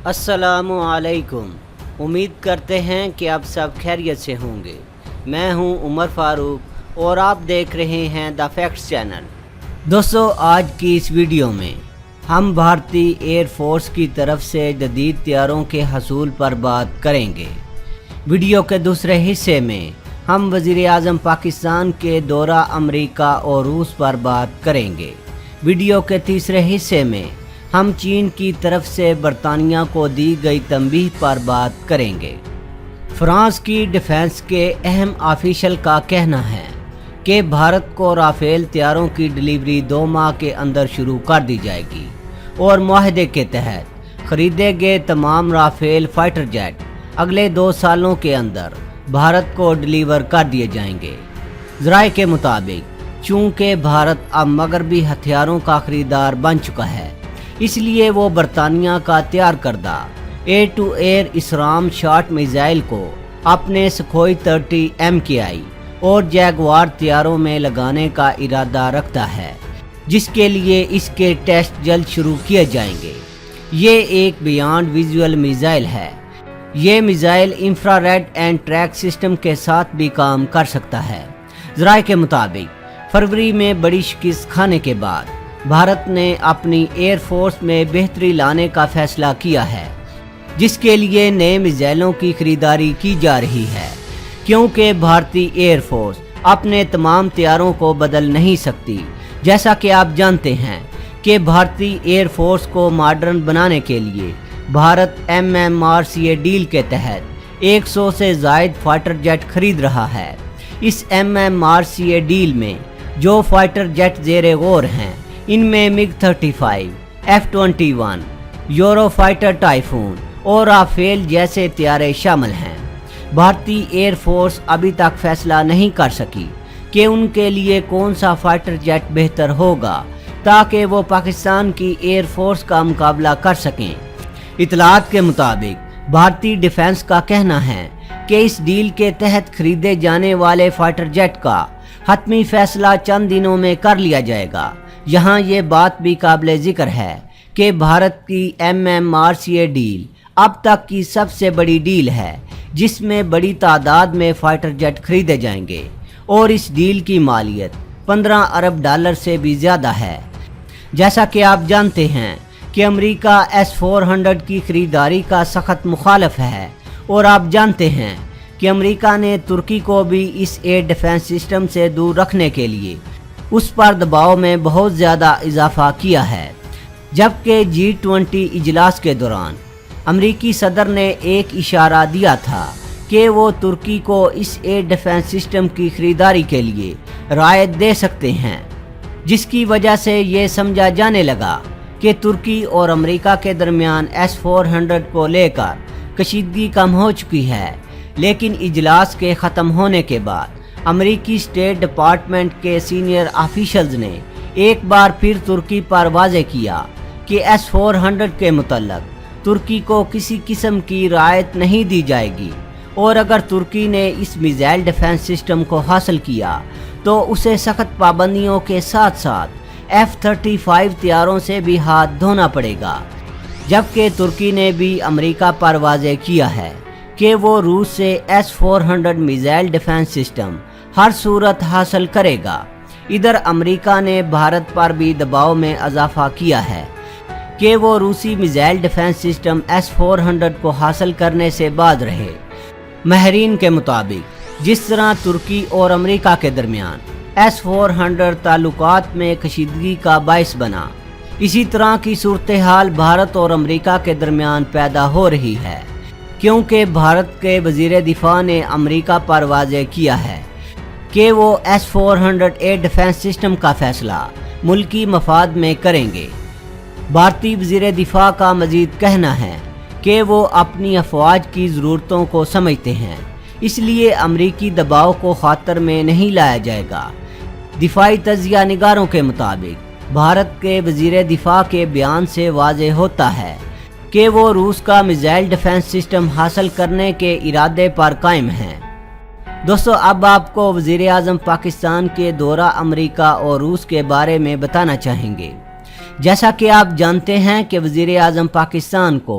अस्सलामु अलैकुम। उम्मीद करते हैं कि आप सब खैरियत से होंगे। मैं हूं उमर फारूक और आप देख रहे हैं द फैक्ट्स चैनल। दोस्तों, आज की इस वीडियो में हम भारतीय एयर फोर्स की तरफ से जदीद तैयारों के हसूल पर बात करेंगे। वीडियो के दूसरे हिस्से में हम वज़ीर आज़म पाकिस्तान के दौरा अमेरिका और रूस पर बात करेंगे। वीडियो के तीसरे हिस्से में हम चीन की तरफ से बरतानिया को दी गई तंबीह पर बात करेंगे। फ्रांस की डिफेंस के अहम ऑफिशियल का कहना है कि भारत को राफेल तैयारों की डिलीवरी 2 माह के अंदर शुरू कर दी जाएगी और मुआहदे के तहत खरीदे गए तमाम राफेल फाइटर जेट अगले 2 सालों के अंदर भारत को डिलीवर कर दिए जाएंगे। ज़राए के मुताबिक चूँकि भारत अब मगरबी हथियारों का खरीदार बन चुका है, इसलिए वो बरतानिया का तैयार करदा air to air ASRAAM short missile को अपने सुखोई 30 MKI और जैगवार तैयारों में लगाने का इरादा रखता है, जिसके लिए इसके टेस्ट जल्द शुरू किए जाएंगे। ये एक बियॉन्ड विजुअल मिसाइल है। ये missile infrared and track system के साथ भी काम कर सकता है। ज़राए के मुताबिक फरवरी में बड़ी शिकस्त खाने के बाद भारत ने अपनी एयर फोर्स में बेहतरी लाने का फैसला किया है, जिसके लिए नए मिसाइलों की खरीदारी की जा रही है, क्योंकि भारतीय एयर फोर्स अपने तमाम तैयारों को बदल नहीं सकती। जैसा कि आप जानते हैं कि भारतीय एयर फोर्स को मॉडर्न बनाने के लिए भारत MMRCA डील के तहत 100 से ज़ायद फाइटर जेट खरीद रहा है। इस MMRCA डील में जो फाइटर जेट ज़ेरे गौर हैं, इनमें MiG-35, F-21, यूरोफाइटर टाइफून और राफेल जैसे तैयारे शामिल हैं। भारतीय एयर फोर्स अभी तक फैसला नहीं कर सकी कि उनके लिए कौन सा फाइटर जेट बेहतर होगा, ताकि वो पाकिस्तान की एयर फोर्स का मुकाबला कर सकें। इतलात के मुताबिक भारतीय डिफेंस का कहना है कि इस डील के तहत खरीदे जाने वाले फाइटर जेट का हतमी फैसला चंद दिनों में कर लिया जाएगा। यहाँ ये बात भी काबिल ज़िक्र है कि भारत की MMRCA डील अब तक की सबसे बड़ी डील है, जिसमें बड़ी तादाद में फाइटर जेट खरीदे जाएंगे और इस डील की मालियत $15 अरब से भी ज़्यादा है। जैसा कि आप जानते हैं कि अमेरिका S-400 की खरीदारी का सख्त मुखालिफ है, और आप जानते हैं कि अमेरिका ने तुर्की को भी इस एयर डिफेंस सिस्टम से दूर रखने के लिए उस पर दबाव में बहुत ज़्यादा इजाफा किया है। जबकि G20 इजलास के दौरान अमरीकी सदर ने एक इशारा दिया था कि वो तुर्की को इस एयर डिफेंस सिस्टम की खरीदारी के लिए रायत दे सकते हैं, जिसकी वजह से ये समझा जाने लगा कि तुर्की और अमेरिका के दरमियान S-400 को लेकर कशीदगी कम हो चुकी है। लेकिन इजलास के ख़त्म होने के बाद अमेरिकी स्टेट डिपार्टमेंट के सीनियर ऑफिशियल्स ने एक बार फिर तुर्की पर वाज़े किया कि S-400 के मुतल्लक तुर्की को किसी किस्म की रायत नहीं दी जाएगी, और अगर तुर्की ने इस मिसाइल डिफेंस सिस्टम को हासिल किया तो उसे सख्त पाबंदियों के साथ साथ F-35 तैयारों से भी हाथ धोना पड़ेगा। जबकि तुर्की ने भी अमेरिका पर वाज़े किया है कि वो रूस से S-400 मिसाइल डिफेंस सिस्टम हर सूरत हासिल करेगा। इधर अमेरिका ने भारत पर भी दबाव में इजाफा किया है कि वो रूसी मिसाइल डिफेंस सिस्टम S-400 को हासिल करने से बाज रहे। माहिरीन के मुताबिक जिस तरह तुर्की और अमेरिका के दरमियान S-400 ताल्लुकात में कशीदगी का बाइस बना, इसी तरह की सूरत हाल भारत और अमेरिका के दरमियान पैदा हो रही है, क्योंकि भारत के वज़ीर दिफा ने अमेरिका पर वाज़े किया है कि वो S-400 एयर डिफेंस सिस्टम का फैसला मुल्की मफाद में करेंगे। भारतीय वज़ीर दिफा का मज़ीद कहना है कि वो अपनी अफवाज की ज़रूरतों को समझते हैं, इसलिए अमेरिकी दबाव को खातर में नहीं लाया जाएगा। दिफाई तजिया निगारों के मुताबिक भारत के वज़ीर दिफा के बयान से वाज़े होता है कि वो रूस का मिसाइल डिफेंस सिस्टम हासिल करने के इरादे पर कायम हैं। दोस्तों, अब आपको वज़ीर आज़म पाकिस्तान के दौरा अमेरिका और रूस के बारे में बताना चाहेंगे। जैसा कि आप जानते हैं कि वज़ीर आज़म पाकिस्तान को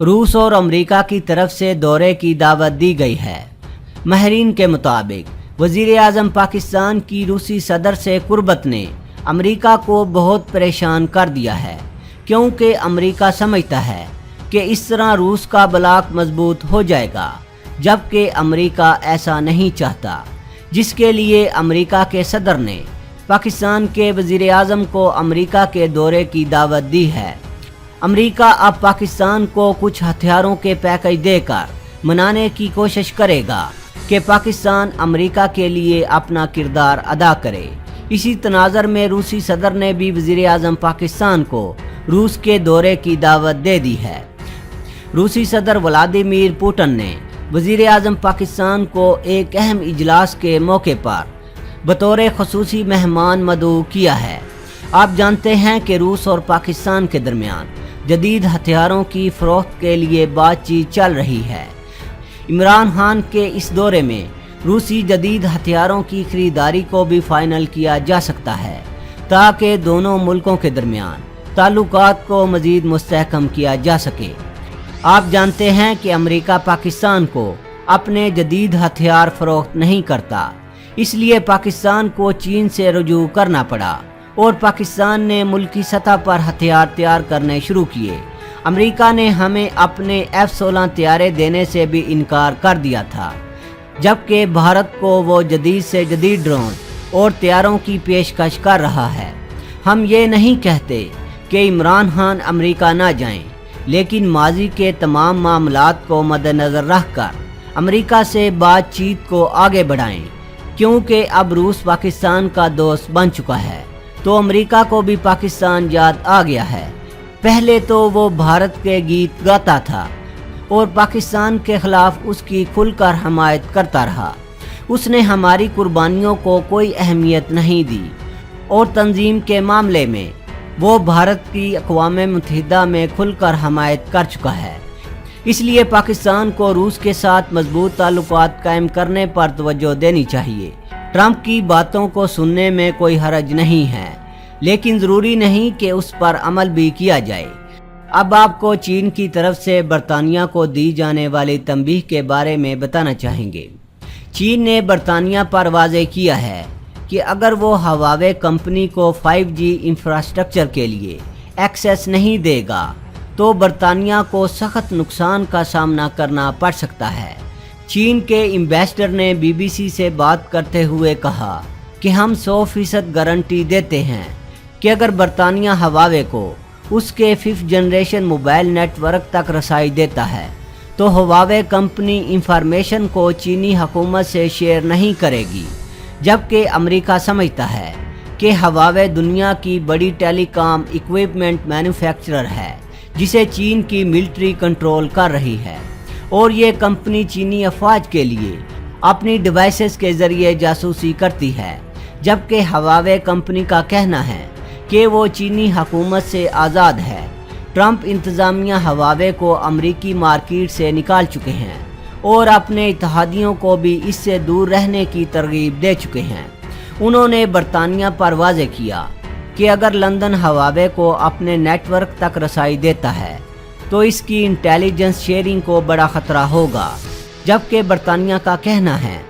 रूस और अमेरिका की तरफ से दौरे की दावत दी गई है। माहिरीन के मुताबिक वज़ीर आज़म पाकिस्तान की रूसी सदर से कुर्बत ने अमेरिका को बहुत परेशान कर दिया है, क्योंकि अमेरिका समझता है कि इस तरह रूस का ब्लॉक मजबूत हो जाएगा, जबकि अमेरिका ऐसा नहीं चाहता, जिसके लिए अमेरिका के सदर ने पाकिस्तान के वज़ीर आज़म को अमेरिका के दौरे की दावत दी है। अमेरिका अब पाकिस्तान को कुछ हथियारों के पैकेज देकर मनाने की कोशिश करेगा कि पाकिस्तान अमेरिका के लिए अपना किरदार अदा करे। इसी तनाज़र में रूसी सदर ने भी वज़ीर आज़म पाकिस्तान को रूस के दौरे की दावत दे दी है। रूसी सदर व्लादिमीर पुतिन ने वज़ीर आज़म पाकिस्तान को एक अहम इजलास के मौके पर बतौर ख़ुसूसी मेहमान मदऊ किया है। आप जानते हैं कि रूस और पाकिस्तान के दरमियान जदीद हथियारों की फ़रोख्त के लिए बातचीत चल रही है। इमरान खान के इस दौरे में रूसी जदीद हथियारों की ख़रीदारी को भी फ़ाइनल किया जा सकता है, ताकि दोनों मुल्कों के दरमियान ताल्लुकात को मज़ीद मुस्तहकम किया जा सके। आप जानते हैं कि अमेरिका पाकिस्तान को अपने जदीद हथियार फ़रोख्त नहीं करता, इसलिए पाकिस्तान को चीन से रुजू करना पड़ा और पाकिस्तान ने मुल्की सतह पर हथियार तैयार करने शुरू किए। अमेरिका ने हमें अपने F-16 तैयारे देने से भी इनकार कर दिया था, जबकि भारत को वो जदीद से जदीद ड्रोन और तैयारों की पेशकश कर रहा है। हम ये नहीं कहते कि इमरान खान अमेरिका ना जाएं, लेकिन माजी के तमाम मामलात को मद्देनज़र रखकर अमेरिका से बातचीत को आगे बढ़ाएं, क्योंकि अब रूस पाकिस्तान का दोस्त बन चुका है, तो अमेरिका को भी पाकिस्तान याद आ गया है। पहले तो वो भारत के गीत गाता था और पाकिस्तान के ख़िलाफ़ उसकी खुलकर हमायत करता रहा। उसने हमारी कुर्बानियों को कोई अहमियत नहीं दी और तंजीम के मामले में वो भारत की अक़वाम मुत्तहिदा में खुलकर हमायत कर चुका है। इसलिए पाकिस्तान को रूस के साथ मजबूत ताल्लुकात कायम करने पर तवज्जो देनी चाहिए। ट्रंप की बातों को सुनने में कोई हरज नहीं है, लेकिन ज़रूरी नहीं कि उस पर अमल भी किया जाए। अब आपको चीन की तरफ से बरतानिया को दी जाने वाली तंबीह के बारे में बताना चाहेंगे। चीन ने बरतानिया पर वाज़ेह किया है कि अगर वो हवावे कंपनी को 5G इंफ्रास्ट्रक्चर के लिए एक्सेस नहीं देगा तो बरतानिया को सख्त नुकसान का सामना करना पड़ सकता है। चीन के एम्बेसडर ने BBC से बात करते हुए कहा कि हम 100% गारंटी देते हैं कि अगर बरतानिया हवावे को उसके 5th जनरेशन मोबाइल नेटवर्क तक रसाई देता है तो हवावे कंपनी इंफॉर्मेशन को चीनी हुकूमत से शेयर नहीं करेगी, जबकि अमेरिका समझता है कि हवावे दुनिया की बड़ी टेलीकॉम इक्विपमेंट मैन्युफैक्चरर है जिसे चीन की मिलिट्री कंट्रोल कर रही है और ये कंपनी चीनी अफवाज के लिए अपनी डिवाइसेस के ज़रिए जासूसी करती है, जबकि हवावे कंपनी का कहना है कि वो चीनी हुकूमत से आज़ाद है। ट्रंप इंतज़ामिया हवावे को अमरीकी मार्केट से निकाल चुके हैं और अपने इत्तेहादियों को भी इससे दूर रहने की तरगीब दे चुके हैं। उन्होंने बरतानिया पर वाज़ेह किया कि अगर लंदन हवावे को अपने नेटवर्क तक रसाई देता है तो इसकी इंटेलिजेंस शेयरिंग को बड़ा ख़तरा होगा, जबकि बरतानिया का कहना है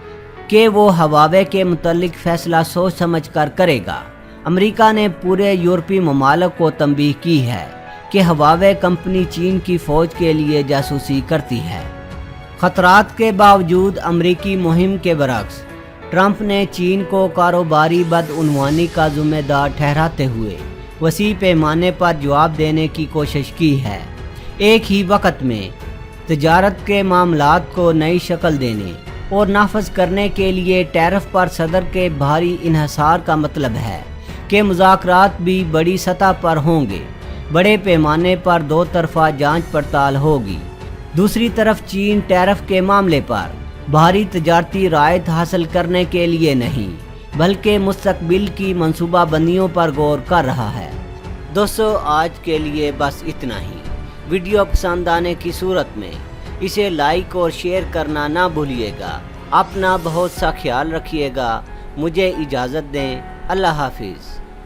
कि वो हवावे के मुतल्लिक फ़ैसला सोच समझ कर करेगा। अमेरिका ने पूरे यूरोपीय ममालिक को तंबीह की है कि हवावे कंपनी चीन की फ़ौज के लिए जासूसी करती है। ख़तरात के बावजूद अमरीकी मुहिम के बरक्स ट्रंप ने चीन को कारोबारी बदउनवानी का ज़िम्मेदार ठहराते हुए वसी पैमाने पर जवाब देने की कोशिश की है। एक ही वक्त में तजारत के मामलात को नई शक्ल देने और नाफज करने के लिए टैरिफ पर सदर के भारी इन्हसार का मतलब है कि मुज़ाकरात भी बड़ी सतह पर होंगे। बड़े पैमाने पर दो तरफा जांच पड़ताल होगी। दूसरी तरफ चीन टैरिफ के मामले पर भारी तजारती रायत हासिल करने के लिए नहीं बल्कि मुस्तकबिल की मंसूबाबंदियों पर गौर कर रहा है। दोस्तों, आज के लिए बस इतना ही। वीडियो पसंद आने की सूरत में इसे लाइक और शेयर करना ना भूलिएगा। अपना बहुत सा ख्याल रखिएगा। मुझे इजाज़त दें। अल्लाह हाफिज़।